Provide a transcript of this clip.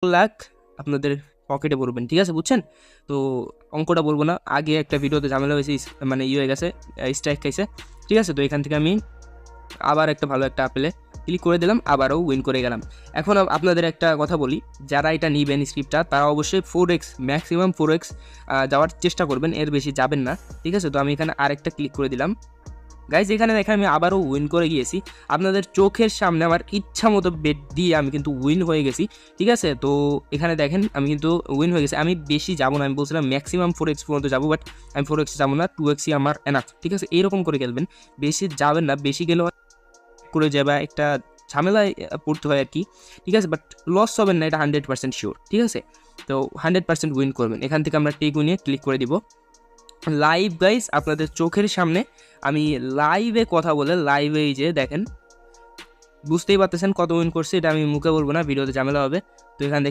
লাখ আপনাদের পকেটে পড়বেন, ঠিক আছে, বুঝছেন? তো অঙ্কটা বলবো না, আগে একটা ভিডিওতে ঝামেলা হয়েছে, মানে হয়ে গেছে, স্ট্রাইক খাইছে, ঠিক আছে। তো এখান থেকে আমি আবার একটা ভালো একটা আপেলে ক্লিক করে দিলাম, আবারও উইন করে গেলাম। এখন আপনাদের একটা কথা বলি, যারা এটা নিবেন স্ক্রিপ্টটা, তারা অবশ্যই 4x, ম্যাক্সিমাম 4x যাওয়ার চেষ্টা করবেন, এর বেশি যাবেন না, ঠিক আছে। তো আমি এখানে আরেকটা ক্লিক করে দিলাম। গাইজ এখানে দেখেন আমি আবারও উইন করে গিয়েছি, আপনাদের চোখের সামনে আমার ইচ্ছা মতো বেট দিয়ে আমি কিন্তু উইন হয়ে গেছি, ঠিক আছে। তো এখানে দেখেন আমি কিন্তু উইন হয়ে গেছি। আমি বেশি যাবো না, আমি বলছিলাম ম্যাক্সিমাম 4x পর্যন্ত যাবো, বাট আমি 4x যাবো না, 2xই আমার এনাফ, ঠিক আছে। এইরকম করে খেলবেন, বেশি যাবেন না, বেশি গেলেও করে যাবে, একটা ঝামেলায় পড়তে হয় আর কি, ঠিক আছে। বাট লস হবেন না, এটা 100% শিওর, ঠিক আছে। তো 100% উইন করবেন। এখান থেকে আমরা টেক উইনে ক্লিক করে দিব। লাইভ গাইস, আপনাদের চোখের সামনে আমি লাইভে কথা বলে, লাইভে এই যে দেখেন, বুঝতেই পারতেছেন কত উইন করছে, এটা আমি মুখে বলবো না, ভিডিওতে ঝামেলা হবে। তো এখান থেকে